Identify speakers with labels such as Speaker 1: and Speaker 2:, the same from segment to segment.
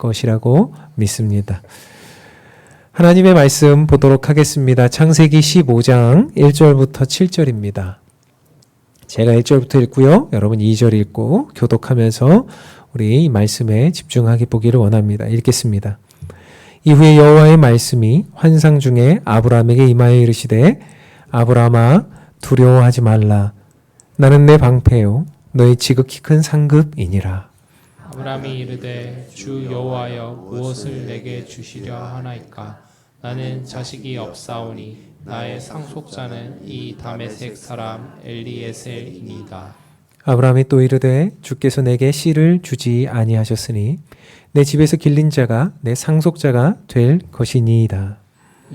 Speaker 1: 것이라고 믿습니다. 하나님의 말씀 보도록 하겠습니다. 창세기 15장 1절부터 7절입니다. 제가 1절부터 읽고요. 여러분 2절 읽고 교독하면서 우리 이 말씀에 집중하게 보기를 원합니다. 읽겠습니다. 이후에 여호와의 말씀이 환상 중에 아브라함에게 임하여 이르시되 아브라함아 두려워하지 말라. 나는 내 방패요 너의 지극히 큰 상급이니라.
Speaker 2: 아브라함이 이르되 주 여호와여 무엇을 내게 주시려 하나이까. 나는 자식이 없사오니 나의 상속자는 이 다메섹 사람 엘리에셀이니이다.
Speaker 1: 아브라함이 또 이르되 주께서 내게 씨를 주지 아니하셨으니 내 집에서 길린 자가 내 상속자가 될 것이니이다.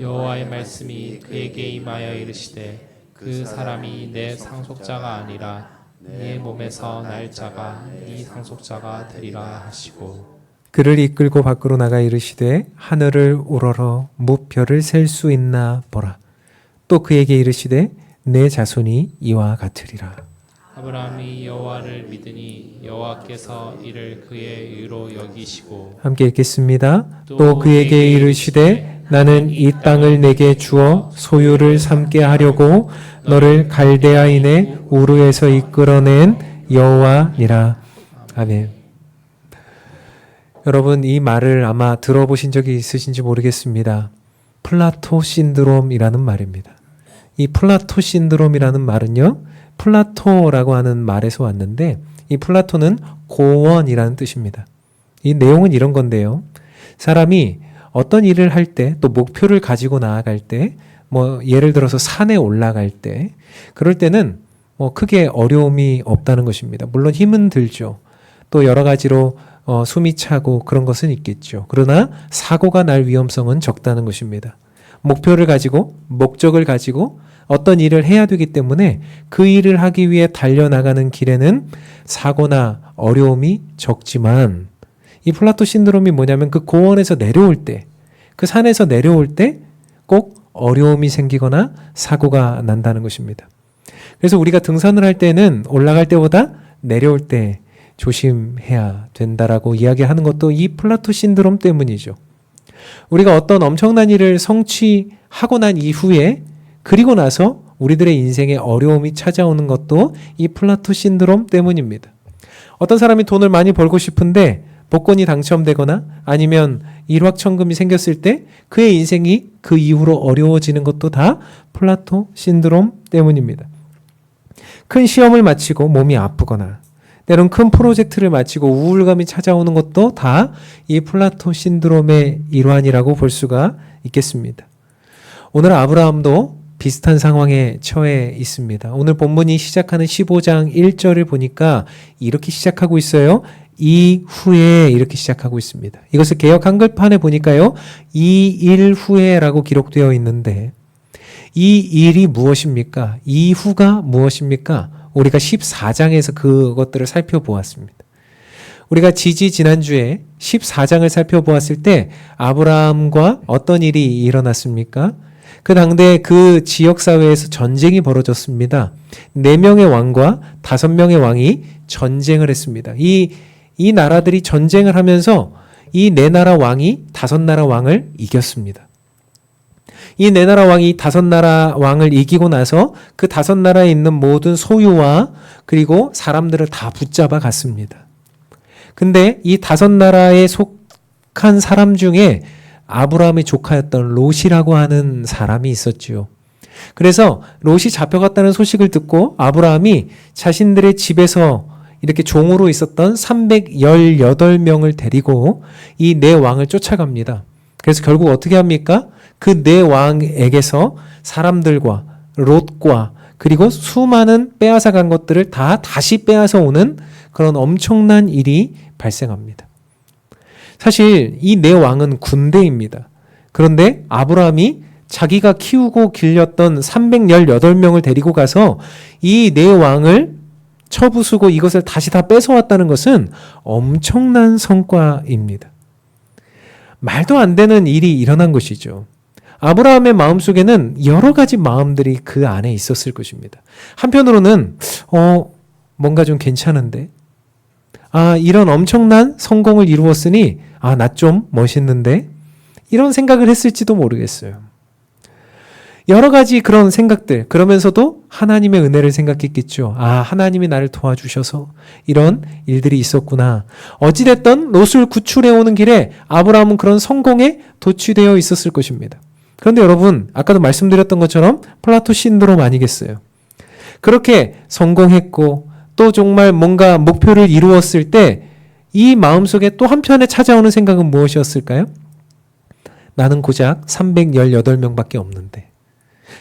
Speaker 2: 여호와의 말씀이 그에게 임하여 이르시되 그 사람이 내 상속자가 아니라 내 몸에서 날 자가 네 상속자가 되리라 하시고
Speaker 1: 그를 이끌고 밖으로 나가 이르시되 하늘을 우러러 무별을 셀 수 있나 보라. 또 그에게 이르시되 내 자손이 이와 같으리라.
Speaker 2: 아브라함이 여호와를 믿으니 여호와께서 이를 그의 의로 여기시고
Speaker 1: 함께 읽겠습니다. 또 그에게 이르시되 나는 이 땅을 내게 주어 소유를 삼게 하려고 너를 갈대아인의 우르에서 이끌어낸 여호와니라. 아멘. 여러분 이 말을 아마 들어보신 적이 있으신지 모르겠습니다. 플라토 신드롬이라는 말입니다. 이 플라토 신드롬이라는 말은요, 플라토라고 하는 말에서 왔는데 이 플라토는 고원이라는 뜻입니다. 이 내용은 이런 건데요. 사람이 어떤 일을 할 때 또 목표를 가지고 나아갈 때 예를 들어서 산에 올라갈 때 그럴 때는 크게 어려움이 없다는 것입니다. 물론 힘은 들죠. 또 여러 가지로 숨이 차고 그런 것은 있겠죠. 그러나 사고가 날 위험성은 적다는 것입니다. 목표를 가지고 목적을 가지고 어떤 일을 해야 되기 때문에 그 일을 하기 위해 달려나가는 길에는 사고나 어려움이 적지만 이 플라토 신드롬이 뭐냐면 그 고원에서 내려올 때, 그 산에서 내려올 때 꼭 어려움이 생기거나 사고가 난다는 것입니다. 그래서 우리가 등산을 할 때는 올라갈 때보다 내려올 때 조심해야 된다라고 이야기하는 것도 이 플라토 신드롬 때문이죠. 우리가 어떤 엄청난 일을 성취하고 난 이후에 그리고 나서 우리들의 인생에 어려움이 찾아오는 것도 이 플라토 신드롬 때문입니다. 어떤 사람이 돈을 많이 벌고 싶은데 복권이 당첨되거나 아니면 일확천금이 생겼을 때 그의 인생이 그 이후로 어려워지는 것도 다 플라토 신드롬 때문입니다. 큰 시험을 마치고 몸이 아프거나 때론 큰 프로젝트를 마치고 우울감이 찾아오는 것도 다 이 플라토 신드롬의 일환이라고 볼 수가 있겠습니다. 오늘 아브라함도 비슷한 상황에 처해 있습니다. 오늘 본문이 시작하는 15장 1절을 보니까 이렇게 시작하고 있어요. 이후에 이렇게 시작하고 있습니다. 이것을 개역 한글판에 보니까요. 이 일 후에라고 기록되어 있는데 이 일이 무엇입니까? 이후가 무엇입니까? 우리가 14장에서 그것들을 살펴보았습니다. 우리가 지난주에 14장을 살펴보았을 때 아브라함과 어떤 일이 일어났습니까? 그 당대 그 지역사회에서 전쟁이 벌어졌습니다. 4명의 왕과 5명의 왕이 전쟁을 했습니다. 이 나라들이 전쟁을 하면서 이 4나라 왕이 5나라 왕을 이겼습니다. 이 4나라 왕이 5나라 왕을 이기고 나서 그 5나라에 있는 모든 소유와 그리고 사람들을 다 붙잡아 갔습니다. 근데 이 5나라에 속한 사람 중에 아브라함의 조카였던 롯이라고 하는 사람이 있었지요. 그래서 롯이 잡혀갔다는 소식을 듣고 아브라함이 자신들의 집에서 이렇게 종으로 있었던 318명을 데리고 이 4왕을 쫓아갑니다. 그래서 결국 어떻게 합니까? 그 4왕에게서 사람들과 롯과 그리고 수많은 빼앗아간 것들을 다 다시 빼앗아 오는 그런 엄청난 일이 발생합니다. 사실 이 4왕은 군대입니다. 그런데 아브라함이 자기가 키우고 길렸던 318명을 데리고 가서 이 4왕을 쳐부수고 이것을 다시 다 뺏어왔다는 것은 엄청난 성과입니다. 말도 안 되는 일이 일어난 것이죠. 아브라함의 마음속에는 여러 가지 마음들이 그 안에 있었을 것입니다. 한편으로는 뭔가 좀 괜찮은데? 이런 엄청난 성공을 이루었으니 나 좀 멋있는데? 이런 생각을 했을지도 모르겠어요. 여러 가지 그런 생각들, 그러면서도 하나님의 은혜를 생각했겠죠. 하나님이 나를 도와주셔서 이런 일들이 있었구나. 어찌됐든 롯을 구출해 오는 길에 아브라함은 그런 성공에 도취되어 있었을 것입니다. 그런데 여러분, 아까도 말씀드렸던 것처럼 플라토 신드롬 아니겠어요? 그렇게 성공했고 또 정말 뭔가 목표를 이루었을 때 이 마음속에 또 한편에 찾아오는 생각은 무엇이었을까요? 나는 고작 318명밖에 없는데,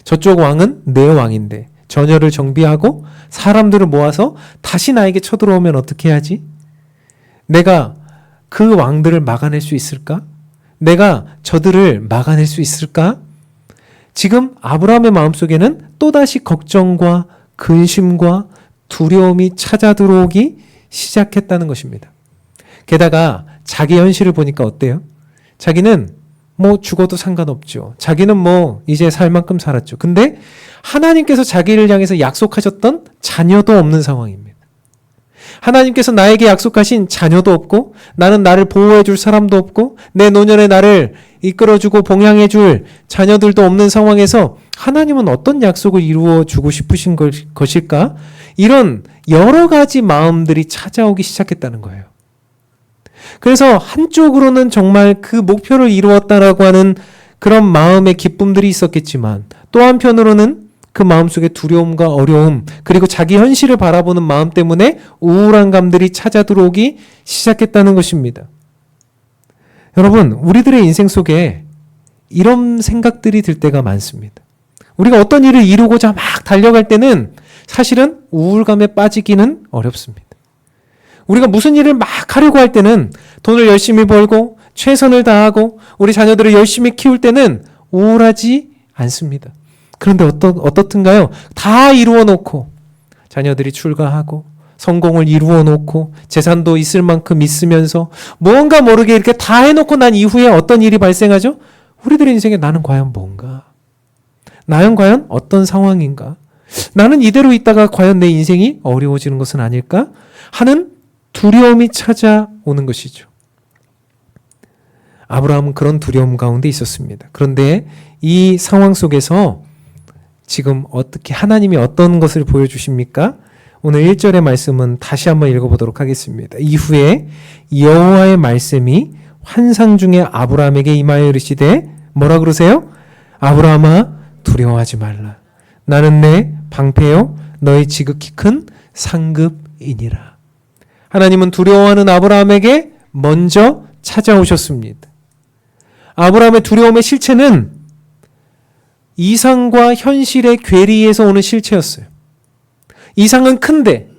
Speaker 1: 저쪽 왕은 내 왕인데 전열을 정비하고 사람들을 모아서 다시 나에게 쳐들어오면 어떻게 하지? 내가 그 왕들을 막아낼 수 있을까? 내가 저들을 막아낼 수 있을까? 지금 아브라함의 마음속에는 또다시 걱정과 근심과 두려움이 찾아 들어오기 시작했다는 것입니다. 게다가 자기 현실을 보니까 어때요? 자기는 죽어도 상관없죠. 자기는 이제 살 만큼 살았죠. 근데 하나님께서 자기를 향해서 약속하셨던 자녀도 없는 상황입니다. 하나님께서 나에게 약속하신 자녀도 없고, 나는 나를 보호해 줄 사람도 없고, 내 노년에 나를 이끌어주고 봉양해 줄 자녀들도 없는 상황에서 하나님은 어떤 약속을 이루어 주고 싶으신 것일까? 이런 여러 가지 마음들이 찾아오기 시작했다는 거예요. 그래서 한쪽으로는 정말 그 목표를 이루었다라고 하는 그런 마음의 기쁨들이 있었겠지만, 또 한편으로는 그 마음속에 두려움과 어려움, 그리고 자기 현실을 바라보는 마음 때문에 우울한 감들이 찾아 들어오기 시작했다는 것입니다. 여러분, 우리들의 인생 속에 이런 생각들이 들 때가 많습니다. 우리가 어떤 일을 이루고자 막 달려갈 때는 사실은 우울감에 빠지기는 어렵습니다. 우리가 무슨 일을 막 하려고 할 때는 돈을 열심히 벌고 최선을 다하고 우리 자녀들을 열심히 키울 때는 우울하지 않습니다. 그런데 어떻든가요? 다 이루어 놓고 자녀들이 출가하고 성공을 이루어 놓고 재산도 있을 만큼 있으면서 뭔가 모르게 이렇게 다 해놓고 난 이후에 어떤 일이 발생하죠? 우리들의 인생에 나는 과연 뭔가? 나는 과연 어떤 상황인가? 나는 이대로 있다가 과연 내 인생이 어려워지는 것은 아닐까? 하는 두려움이 찾아오는 것이죠. 아브라함은 그런 두려움 가운데 있었습니다. 그런데 이 상황 속에서 지금 어떻게 하나님이 어떤 것을 보여주십니까? 오늘 1절의 말씀은 다시 한번 읽어보도록 하겠습니다. 이후에 여호와의 말씀이 환상 중에 아브라함에게 임하여 이르시되 뭐라 그러세요? 아브라함아 두려워하지 말라. 나는 내 방패요 너의 지극히 큰 상급이니라. 하나님은 두려워하는 아브라함에게 먼저 찾아오셨습니다. 아브라함의 두려움의 실체는 이상과 현실의 괴리에서 오는 실체였어요. 이상은 큰데,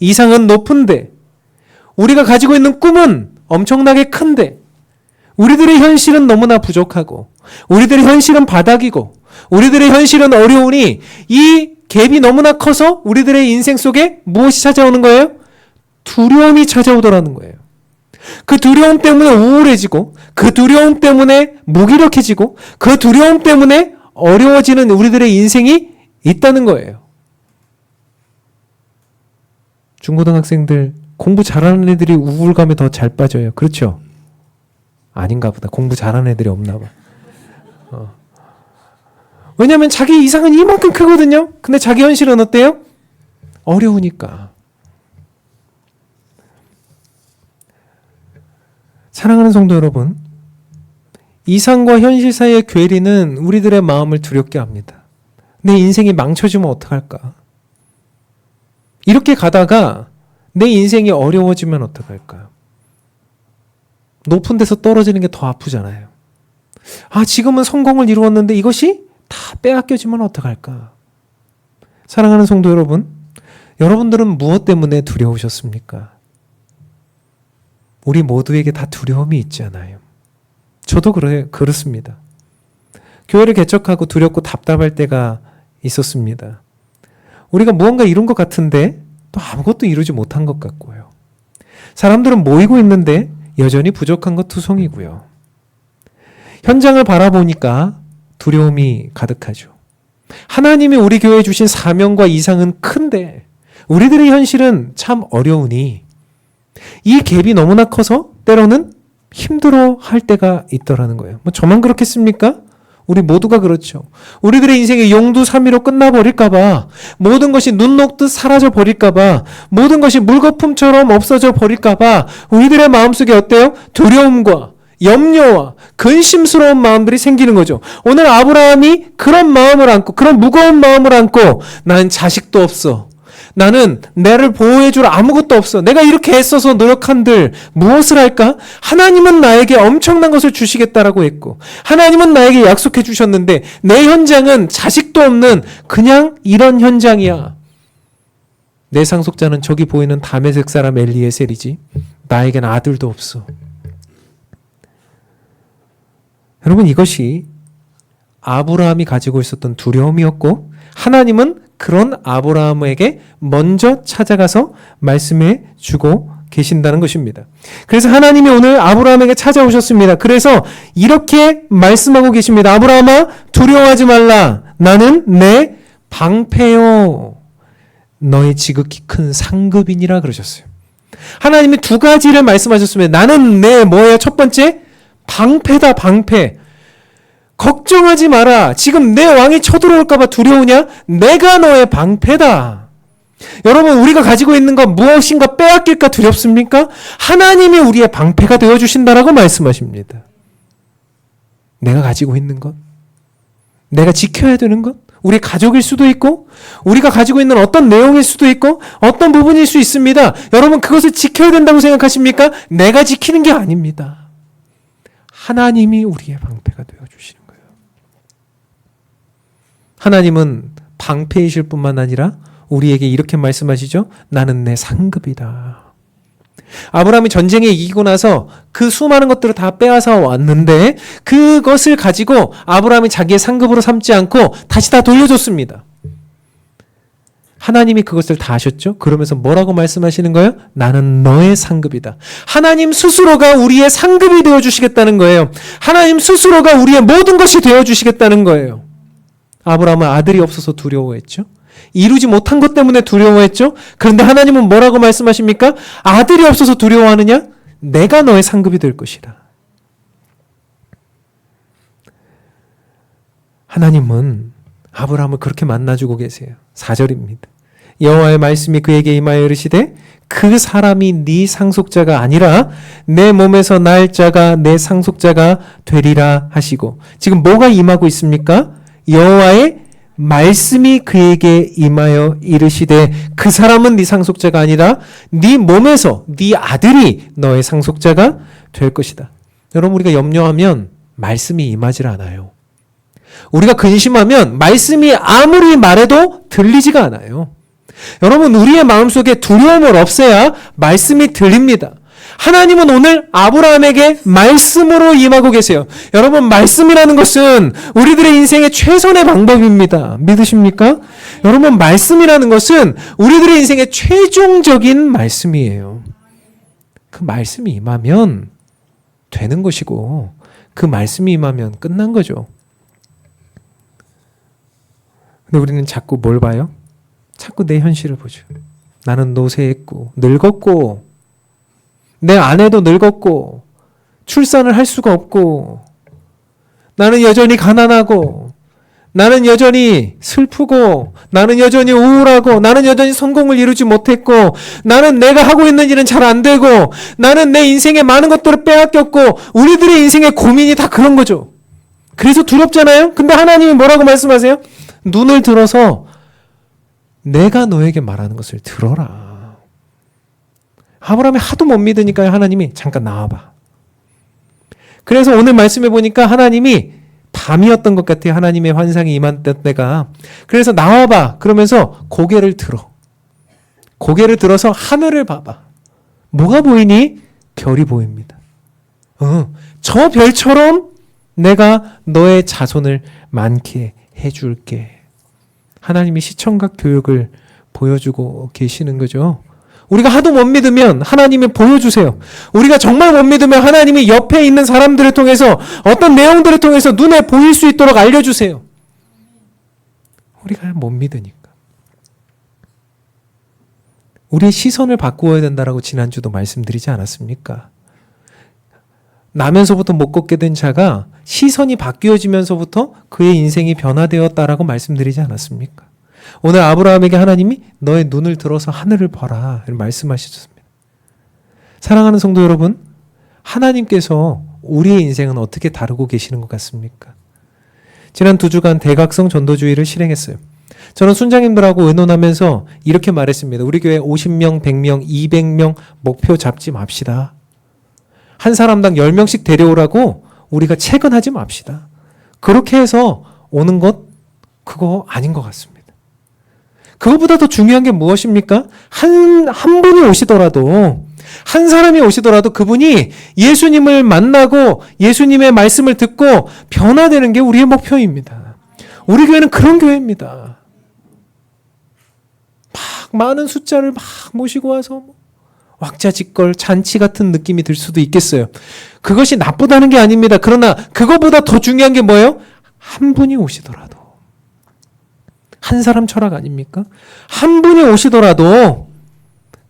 Speaker 1: 이상은 높은데, 우리가 가지고 있는 꿈은 엄청나게 큰데, 우리들의 현실은 너무나 부족하고, 우리들의 현실은 바닥이고, 우리들의 현실은 어려우니 이 갭이 너무나 커서 우리들의 인생 속에 무엇이 찾아오는 거예요? 두려움이 찾아오더라는 거예요. 그 두려움 때문에 우울해지고, 그 두려움 때문에 무기력해지고, 그 두려움 때문에 어려워지는 우리들의 인생이 있다는 거예요. 중고등학생들 공부 잘하는 애들이 우울감에 더 잘 빠져요. 그렇죠? 아닌가 보다. 공부 잘하는 애들이 없나 봐. 왜냐하면 자기 이상은 이만큼 크거든요. 근데 자기 현실은 어때요? 어려우니까. 사랑하는 성도 여러분, 이상과 현실 사이의 괴리는 우리들의 마음을 두렵게 합니다. 내 인생이 망쳐지면 어떡할까? 이렇게 가다가 내 인생이 어려워지면 어떡할까? 높은 데서 떨어지는 게 더 아프잖아요. 지금은 성공을 이루었는데 이것이 다 빼앗겨지면 어떡할까? 사랑하는 성도 여러분, 여러분들은 무엇 때문에 두려우셨습니까? 우리 모두에게 다 두려움이 있잖아요. 저도 그렇습니다. 교회를 개척하고 두렵고 답답할 때가 있었습니다. 우리가 무언가 이룬 것 같은데 또 아무것도 이루지 못한 것 같고요. 사람들은 모이고 있는데 여전히 부족한 것 투성이고요. 현장을 바라보니까 두려움이 가득하죠. 하나님이 우리 교회에 주신 사명과 이상은 큰데 우리들의 현실은 참 어려우니 이 갭이 너무나 커서 때로는 힘들어 할 때가 있더라는 거예요. 뭐 저만 그렇겠습니까? 우리 모두가 그렇죠. 우리들의 인생이 용두사미로 끝나버릴까봐, 모든 것이 눈 녹듯 사라져 버릴까봐, 모든 것이 물거품처럼 없어져 버릴까봐 우리들의 마음속에 어때요? 두려움과 염려와 근심스러운 마음들이 생기는 거죠. 오늘 아브라함이 그런 마음을 안고, 그런 무거운 마음을 안고, 난 자식도 없어, 나는 나를 보호해줄 아무것도 없어, 내가 이렇게 애써서 노력한들 무엇을 할까? 하나님은 나에게 엄청난 것을 주시겠다라고 했고, 하나님은 나에게 약속해 주셨는데 내 현장은 자식도 없는 그냥 이런 현장이야. 내 상속자는 저기 보이는 다메섹 사람 엘리에셀이지, 나에겐 아들도 없어. 여러분, 이것이 아브라함이 가지고 있었던 두려움이었고, 하나님은 그런 아브라함에게 먼저 찾아가서 말씀해 주고 계신다는 것입니다. 그래서 하나님이 오늘 아브라함에게 찾아오셨습니다. 그래서 이렇게 말씀하고 계십니다. 아브라함아, 두려워하지 말라. 나는 내 방패요, 너의 지극히 큰 상급이니라 그러셨어요. 하나님이 두 가지를 말씀하셨습니다. 나는 내 뭐예요? 첫 번째, 방패다, 방패. 걱정하지 마라. 지금 내 왕이 쳐들어올까봐 두려우냐? 내가 너의 방패다. 여러분, 우리가 가지고 있는 것 무엇인가 빼앗길까 두렵습니까? 하나님이 우리의 방패가 되어주신다라고 말씀하십니다. 내가 가지고 있는 것, 내가 지켜야 되는 것, 우리 가족일 수도 있고, 우리가 가지고 있는 어떤 내용일 수도 있고, 어떤 부분일 수 있습니다. 여러분, 그것을 지켜야 된다고 생각하십니까? 내가 지키는 게 아닙니다. 하나님이 우리의 방패가 되어주시는 거예요. 하나님은 방패이실 뿐만 아니라 우리에게 이렇게 말씀하시죠. 나는 내 상급이다. 아브라함이 전쟁에 이기고 나서 그 수많은 것들을 다 빼앗아 왔는데 그것을 가지고 아브라함이 자기의 상급으로 삼지 않고 다시 다 돌려줬습니다. 하나님이 그것을 다 아셨죠? 그러면서 뭐라고 말씀하시는 거예요? 나는 너의 상급이다. 하나님 스스로가 우리의 상급이 되어주시겠다는 거예요. 하나님 스스로가 우리의 모든 것이 되어주시겠다는 거예요. 아브라함은 아들이 없어서 두려워했죠. 이루지 못한 것 때문에 두려워했죠. 그런데 하나님은 뭐라고 말씀하십니까? 아들이 없어서 두려워하느냐? 내가 너의 상급이 될 것이다. 하나님은 아브라함을 그렇게 만나주고 계세요. 4절입니다. 여호와의 말씀이 그에게 임하여 이르시되 그 사람이 네 상속자가 아니라 내 몸에서 날 자가 내 상속자가 되리라 하시고, 지금 뭐가 임하고 있습니까? 여호와의 말씀이 그에게 임하여 이르시되 그 사람은 네 상속자가 아니라 네 몸에서 네 아들이 너의 상속자가 될 것이다. 여러분, 우리가 염려하면 말씀이 임하질 않아요. 우리가 근심하면 말씀이 아무리 말해도 들리지가 않아요. 여러분, 우리의 마음속에 두려움을 없애야 말씀이 들립니다. 하나님은 오늘 아브라함에게 말씀으로 임하고 계세요. 여러분, 말씀이라는 것은 우리들의 인생의 최선의 방법입니다. 믿으십니까? 여러분, 말씀이라는 것은 우리들의 인생의 최종적인 말씀이에요. 그 말씀이 임하면 되는 것이고, 그 말씀이 임하면 끝난 거죠. 근데 우리는 자꾸 뭘 봐요? 자꾸 내 현실을 보죠. 나는 노쇠했고 늙었고 내 아내도 늙었고 출산을 할 수가 없고 나는 여전히 가난하고 나는 여전히 슬프고 나는 여전히 우울하고 나는 여전히 성공을 이루지 못했고 나는 내가 하고 있는 일은 잘 안 되고 나는 내 인생에 많은 것들을 빼앗겼고, 우리들의 인생의 고민이 다 그런 거죠. 그래서 두렵잖아요. 근데 하나님이 뭐라고 말씀하세요? 눈을 들어서 내가 너에게 말하는 것을 들어라. 아브라함이 하도 못 믿으니까 하나님이 잠깐 나와봐. 그래서 오늘 말씀해 보니까 하나님이 밤이었던 것 같아요. 하나님의 환상이 임했던 때가. 그래서 나와봐. 그러면서 고개를 들어. 고개를 들어서 하늘을 봐봐. 뭐가 보이니? 별이 보입니다. 저 별처럼 내가 너의 자손을 많게 해줄게. 하나님이 시청각 교육을 보여주고 계시는 거죠. 우리가 하도 못 믿으면 하나님이 보여주세요. 우리가 정말 못 믿으면 하나님이 옆에 있는 사람들을 통해서 어떤 내용들을 통해서 눈에 보일 수 있도록 알려주세요. 우리가 못 믿으니까. 우리의 시선을 바꾸어야 된다라고 지난주도 말씀드리지 않았습니까? 나면서부터 못 걷게 된 자가 시선이 바뀌어지면서부터 그의 인생이 변화되었다라고 말씀드리지 않았습니까? 오늘 아브라함에게 하나님이 너의 눈을 들어서 하늘을 봐라 말씀하셨습니다. 사랑하는 성도 여러분, 하나님께서 우리의 인생은 어떻게 다루고 계시는 것 같습니까? 지난 2주간 대각성 전도주의를 실행했어요. 저는 순장님들하고 의논하면서 이렇게 말했습니다. 우리 교회 50명, 100명, 200명 목표 잡지 맙시다. 한 사람당 10명씩 데려오라고 우리가 채근하지 맙시다. 그렇게 해서 오는 것 그거 아닌 것 같습니다. 그것보다 더 중요한 게 무엇입니까? 한 분이 오시더라도, 한 사람이 오시더라도 그분이 예수님을 만나고 예수님의 말씀을 듣고 변화되는 게 우리의 목표입니다. 우리 교회는 그런 교회입니다. 막 많은 숫자를 막 모시고 와서 왁자지껄 잔치 같은 느낌이 들 수도 있겠어요. 그것이 나쁘다는 게 아닙니다. 그러나 그거보다 더 중요한 게 뭐예요? 한 분이 오시더라도, 한 사람 철학 아닙니까? 한 분이 오시더라도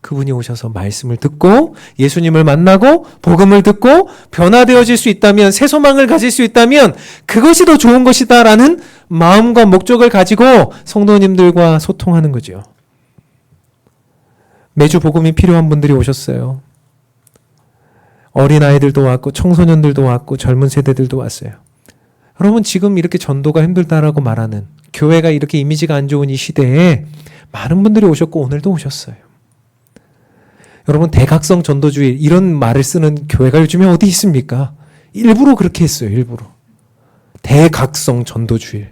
Speaker 1: 그분이 오셔서 말씀을 듣고 예수님을 만나고 복음을 듣고 변화되어질 수 있다면, 새 소망을 가질 수 있다면 그것이 더 좋은 것이다라는 마음과 목적을 가지고 성도님들과 소통하는 거죠. 매주 복음이 필요한 분들이 오셨어요. 어린아이들도 왔고 청소년들도 왔고 젊은 세대들도 왔어요. 여러분, 지금 이렇게 전도가 힘들다라고 말하는, 교회가 이렇게 이미지가 안 좋은 이 시대에 많은 분들이 오셨고 오늘도 오셨어요. 여러분, 대각성 전도주의 이런 말을 쓰는 교회가 요즘에 어디 있습니까? 일부러 그렇게 했어요. 일부러. 대각성 전도주의.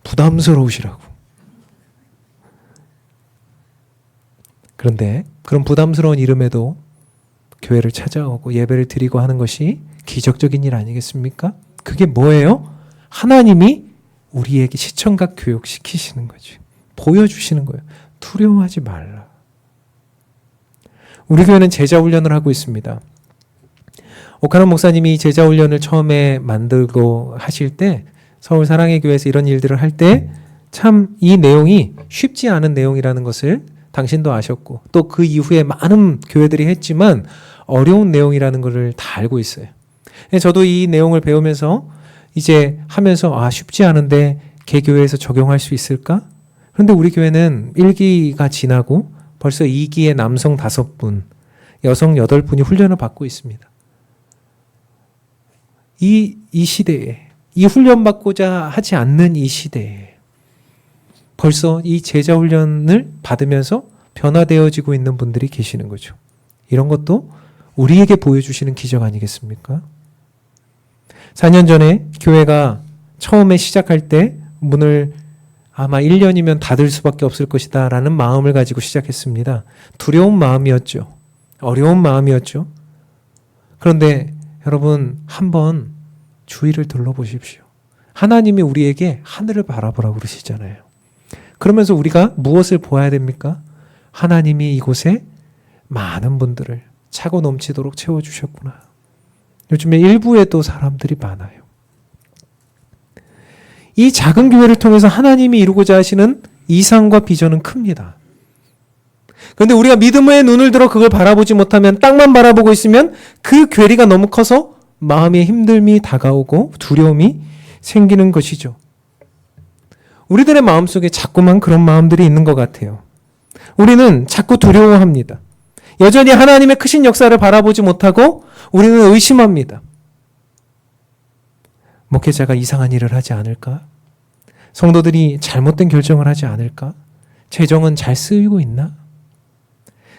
Speaker 1: 부담스러우시라고. 그런데 그런 부담스러운 이름에도 교회를 찾아오고 예배를 드리고 하는 것이 기적적인 일 아니겠습니까? 그게 뭐예요? 하나님이 우리에게 시청각 교육시키시는 거죠. 보여주시는 거예요. 두려워하지 말라. 우리 교회는 제자훈련을 하고 있습니다. 오카노 목사님이 제자훈련을 처음에 만들고 하실 때, 서울 사랑의 교회에서 이런 일들을 할 때 참 이 내용이 쉽지 않은 내용이라는 것을 당신도 아셨고, 또 그 이후에 많은 교회들이 했지만 어려운 내용이라는 것을 다 알고 있어요. 저도 이 내용을 배우면서 이제 하면서 쉽지 않은데 개교회에서 적용할 수 있을까? 그런데 우리 교회는 1기가 지나고 벌써 2기에 남성 5분, 여성 8분이 훈련을 받고 있습니다. 이 시대에, 이 훈련받고자 하지 않는 이 시대에 벌써 이 제자 훈련을 받으면서 변화되어지고 있는 분들이 계시는 거죠. 이런 것도 우리에게 보여주시는 기적 아니겠습니까? 4년 전에 교회가 처음에 시작할 때 문을 아마 1년이면 닫을 수밖에 없을 것이다 라는 마음을 가지고 시작했습니다. 두려운 마음이었죠. 어려운 마음이었죠. 그런데 여러분, 한번 주위를 둘러보십시오. 하나님이 우리에게 하늘을 바라보라고 그러시잖아요. 그러면서 우리가 무엇을 보아야 됩니까? 하나님이 이곳에 많은 분들을 차고 넘치도록 채워주셨구나. 요즘에 일부에도 사람들이 많아요. 이 작은 교회를 통해서 하나님이 이루고자 하시는 이상과 비전은 큽니다. 그런데 우리가 믿음의 눈을 들어 그걸 바라보지 못하면, 땅만 바라보고 있으면 그 괴리가 너무 커서 마음의 힘듦이 다가오고 두려움이 생기는 것이죠. 우리들의 마음속에 자꾸만 그런 마음들이 있는 것 같아요. 우리는 자꾸 두려워합니다. 여전히 하나님의 크신 역사를 바라보지 못하고 우리는 의심합니다. 목회자가 이상한 일을 하지 않을까? 성도들이 잘못된 결정을 하지 않을까? 재정은 잘 쓰이고 있나?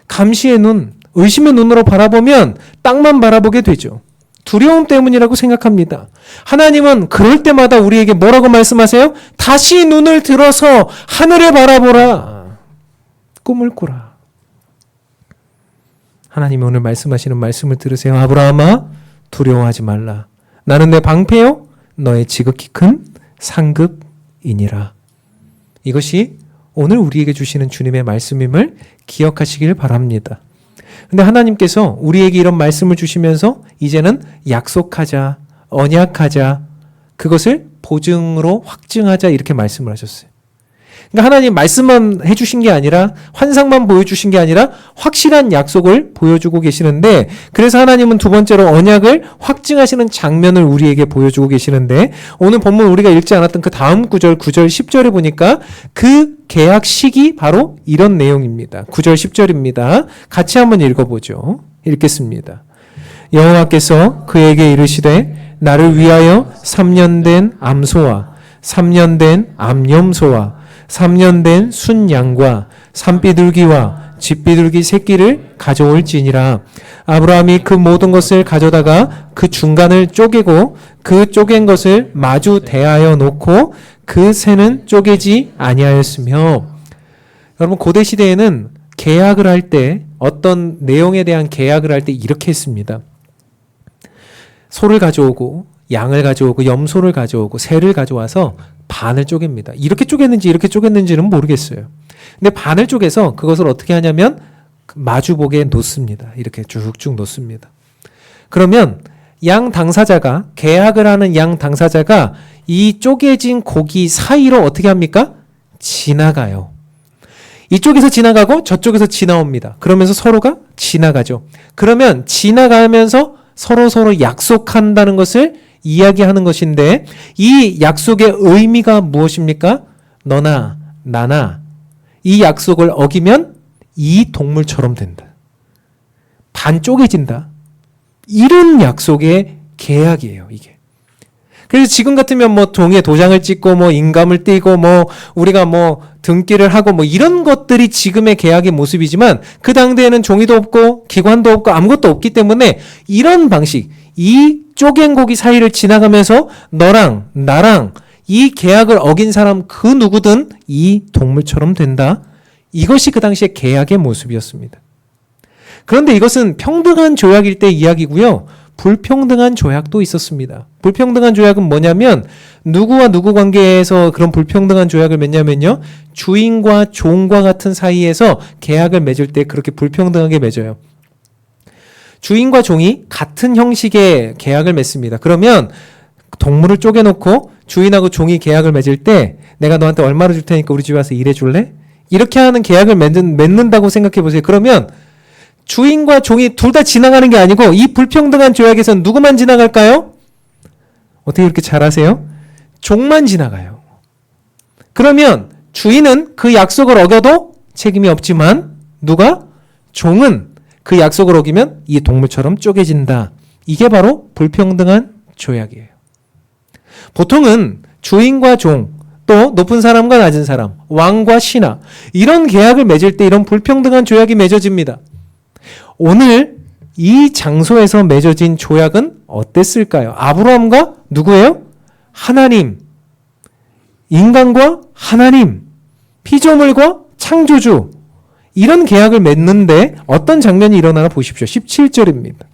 Speaker 1: 감시의 눈, 의심의 눈으로 바라보면 땅만 바라보게 되죠. 두려움 때문이라고 생각합니다. 하나님은 그럴 때마다 우리에게 뭐라고 말씀하세요? 다시 눈을 들어서 하늘을 바라보라. 꿈을 꾸라. 하나님이 오늘 말씀하시는 말씀을 들으세요. 아브라함아, 두려워하지 말라. 나는 내 방패요, 너의 지극히 큰 상급이니라. 이것이 오늘 우리에게 주시는 주님의 말씀임을 기억하시길 바랍니다. 근데 하나님께서 우리에게 이런 말씀을 주시면서 이제는 약속하자, 언약하자, 그것을 보증으로 확증하자, 이렇게 말씀을 하셨어요. 그러니까 하나님 말씀만 해주신 게 아니라 환상만 보여주신 게 아니라 확실한 약속을 보여주고 계시는데 그래서 하나님은 두 번째로 언약을 확증하시는 장면을 우리에게 보여주고 계시는데 오늘 본문 우리가 읽지 않았던 그 다음 구절 9절 10절에 보니까 그 계약식이 바로 이런 내용입니다. 9절 10절입니다. 같이 한번 읽어보죠. 읽겠습니다. 여호와께서 그에게 이르시되 나를 위하여 3년 된 암소와 3년 된 암염소와 3년 된 순양과 산비둘기와 쥐비둘기 새끼를 가져올지니라. 아브라함이 그 모든 것을 가져다가 그 중간을 쪼개고 그 쪼갠 것을 마주 대하여 놓고 그 새는 쪼개지 아니하였으며. 여러분 고대 시대에는 계약을 할 때 어떤 내용에 대한 계약을 할 때 이렇게 했습니다. 소를 가져오고 양을 가져오고 염소를 가져오고 새를 가져와서 반을 쪼갭니다. 이렇게 쪼갰는지 이렇게 쪼갰는지는 모르겠어요. 근데 반을 쪼개서 그것을 어떻게 하냐면 마주보게 놓습니다. 이렇게 쭉쭉 놓습니다. 그러면 양 당사자가 계약을 하는 양 당사자가 이 쪼개진 고기 사이로 어떻게 합니까? 지나가요. 이쪽에서 지나가고 저쪽에서 지나옵니다. 그러면서 서로가 지나가죠. 그러면 지나가면서 서로 약속한다는 것을 이야기하는 것인데 이 약속의 의미가 무엇입니까? 너나 나나 이 약속을 어기면 이 동물처럼 된다. 반 쪼개진다. 이런 약속의 계약이에요, 이게. 그래서 지금 같으면 뭐 종이에 도장을 찍고 뭐 인감을 띄고 뭐 우리가 뭐 등기를 하고 뭐 이런 것들이 지금의 계약의 모습이지만 그 당대에는 종이도 없고 기관도 없고 아무것도 없기 때문에 이런 방식, 이 쪼갠 고기 사이를 지나가면서 너랑 나랑 이 계약을 어긴 사람 그 누구든 이 동물처럼 된다. 이것이 그 당시의 계약의 모습이었습니다. 그런데 이것은 평등한 조약일 때 이야기고요. 불평등한 조약도 있었습니다. 불평등한 조약은 뭐냐면 누구와 누구 관계에서 그런 불평등한 조약을 맺냐면요. 주인과 종과 같은 사이에서 계약을 맺을 때 그렇게 불평등하게 맺어요. 주인과 종이 같은 형식의 계약을 맺습니다. 그러면 동물을 쪼개놓고 주인하고 종이 계약을 맺을 때 내가 너한테 얼마를 줄 테니까 우리 집에 와서 일해줄래? 이렇게 하는 계약을 맺는다고 생각해 보세요. 그러면 주인과 종이 둘 다 지나가는 게 아니고 이 불평등한 조약에서는 누구만 지나갈까요? 어떻게 그렇게 잘하세요? 종만 지나가요. 그러면 주인은 그 약속을 어겨도 책임이 없지만 누가? 종은 그 약속을 어기면 이 동물처럼 쪼개진다. 이게 바로 불평등한 조약이에요. 보통은 주인과 종, 또 높은 사람과 낮은 사람, 왕과 신하 이런 계약을 맺을 때 이런 불평등한 조약이 맺어집니다. 오늘 이 장소에서 맺어진 조약은 어땠을까요? 아브라함과 누구예요? 하나님, 인간과 하나님, 피조물과 창조주 이런 계약을 맺는데 어떤 장면이 일어나나 보십시오. 17절입니다.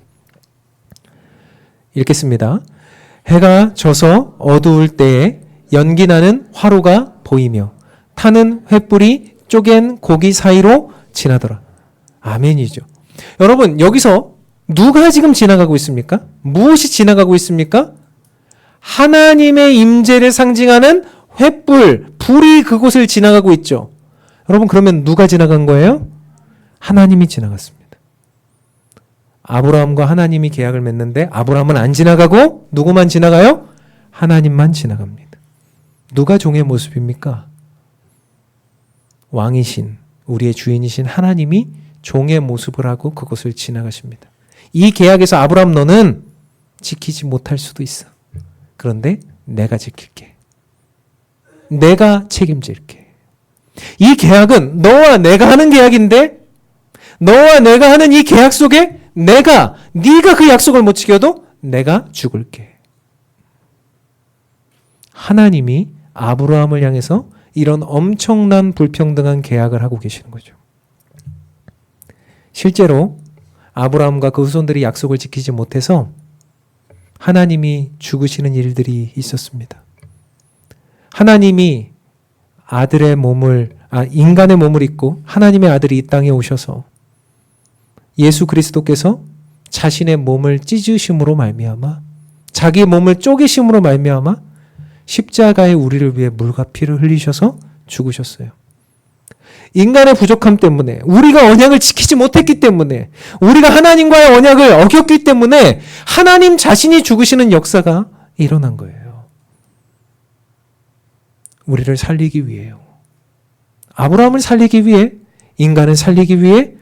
Speaker 1: 읽겠습니다. 해가 져서 어두울 때에 연기나는 화로가 보이며 타는 횃불이 쪼갠 고기 사이로 지나더라. 아멘이죠. 여러분 여기서 누가 지금 지나가고 있습니까? 무엇이 지나가고 있습니까? 하나님의 임재를 상징하는 횃불, 불이 그곳을 지나가고 있죠. 여러분 그러면 누가 지나간 거예요? 하나님이 지나갔습니다. 아브라함과 하나님이 계약을 맺는데 아브라함은 안 지나가고 누구만 지나가요? 하나님만 지나갑니다. 누가 종의 모습입니까? 왕이신 우리의 주인이신 하나님이 종의 모습을 하고 그것을 지나가십니다. 이 계약에서 아브라함 너는 지키지 못할 수도 있어. 그런데 내가 지킬게. 내가 책임질게. 이 계약은 너와 내가 하는 계약인데 너와 내가 하는 이 계약 속에 네가 그 약속을 못 지켜도 내가 죽을게. 하나님이 아브라함을 향해서 이런 엄청난 불평등한 계약을 하고 계시는 거죠. 실제로 아브라함과 그 후손들이 약속을 지키지 못해서 하나님이 죽으시는 일들이 있었습니다. 하나님이 인간의 몸을 입고 하나님의 아들이 이 땅에 오셔서 예수 그리스도께서 자신의 몸을 찢으심으로 말미암아 자기 몸을 쪼개심으로 말미암아 십자가에 우리를 위해 물과 피를 흘리셔서 죽으셨어요. 인간의 부족함 때문에, 우리가 언약을 지키지 못했기 때문에, 우리가 하나님과의 언약을 어겼기 때문에 하나님 자신이 죽으시는 역사가 일어난 거예요. 우리를 살리기 위해요. 아브라함을 살리기 위해, 인간을 살리기 위해,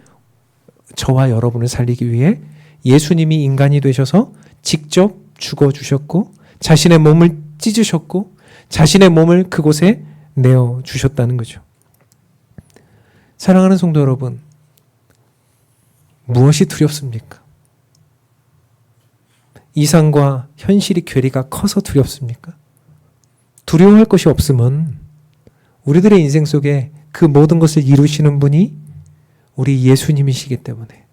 Speaker 1: 저와 여러분을 살리기 위해 예수님이 인간이 되셔서 직접 죽어주셨고 자신의 몸을 찢으셨고 자신의 몸을 그곳에 내어주셨다는 거죠. 사랑하는 성도 여러분, 무엇이 두렵습니까? 이상과 현실이 괴리가 커서 두렵습니까? 두려워할 것이 없으면 우리들의 인생 속에 그 모든 것을 이루시는 분이 우리 예수님이시기 때문에,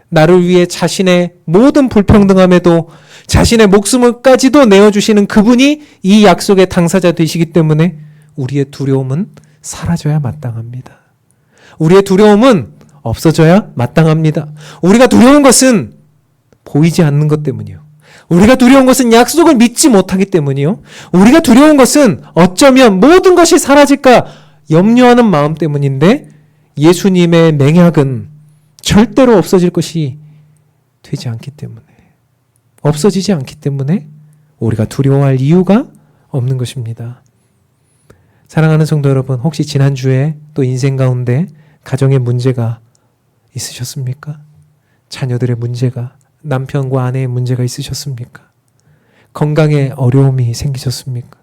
Speaker 1: 나를 위해 자신의 모든 불평등함에도 자신의 목숨을까지도 내어주시는 그분이 이 약속의 당사자 되시기 때문에 우리의 두려움은 사라져야 마땅합니다. 우리의 두려움은 없어져야 마땅합니다. 우리가 두려운 것은 보이지 않는 것 때문이요. 우리가 두려운 것은 약속을 믿지 못하기 때문이요. 우리가 두려운 것은 어쩌면 모든 것이 사라질까 염려하는 마음 때문인데, 예수님의 맹약은 절대로 없어질 것이 되지 않기 때문에, 없어지지 않기 때문에 우리가 두려워할 이유가 없는 것입니다. 사랑하는 성도 여러분, 혹시 지난주에 또 인생 가운데 가정의 문제가 있으셨습니까? 자녀들의 문제가, 남편과 아내의 문제가 있으셨습니까? 건강에 어려움이 생기셨습니까?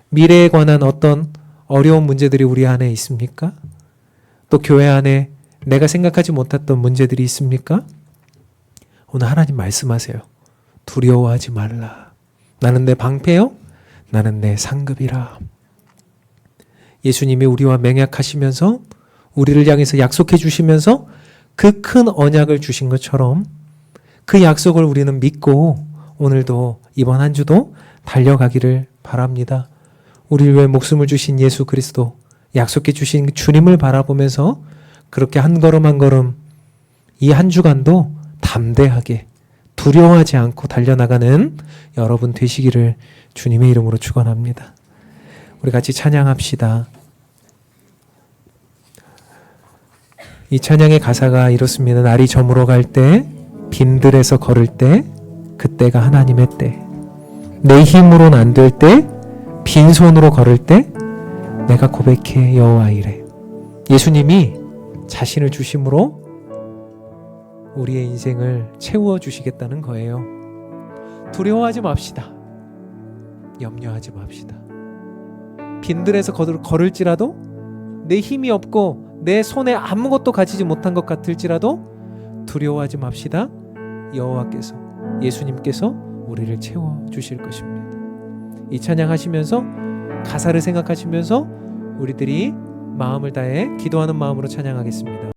Speaker 1: 미래에 관한 어떤 어려운 문제들이 우리 안에 있습니까? 또 교회 안에 내가 생각하지 못했던 문제들이 있습니까? 오늘 하나님 말씀하세요. 두려워하지 말라. 나는 내 방패요? 나는 내 상급이라. 예수님이 우리와 맹약하시면서 우리를 향해서 약속해 주시면서 그 큰 언약을 주신 것처럼 그 약속을 우리는 믿고 오늘도 이번 한 주도 달려가기를 바랍니다. 우리를 위해 목숨을 주신 예수 그리스도, 약속해 주신 주님을 바라보면서 그렇게 한 걸음 한 걸음 이 한 주간도 담대하게 두려워하지 않고 달려나가는 여러분 되시기를 주님의 이름으로 축원합니다. 우리 같이 찬양합시다. 이 찬양의 가사가 이렇습니다. 날이 저물어 갈 때, 빈들에서 걸을 때, 그때가 하나님의 때. 내 힘으로는 안 될 때, 빈손으로 걸을 때 내가 고백해 여호와 이래. 예수님이 자신을 주심으로 우리의 인생을 채워주시겠다는 거예요. 두려워하지 맙시다. 염려하지 맙시다. 빈들에서 걸을지라도, 내 힘이 없고 내 손에 아무것도 가지지 못한 것 같을지라도 두려워하지 맙시다. 여호와께서, 예수님께서 우리를 채워주실 것입니다. 이 찬양하시면서 가사를 생각하시면서 우리들이 마음을 다해 기도하는 마음으로 찬양하겠습니다.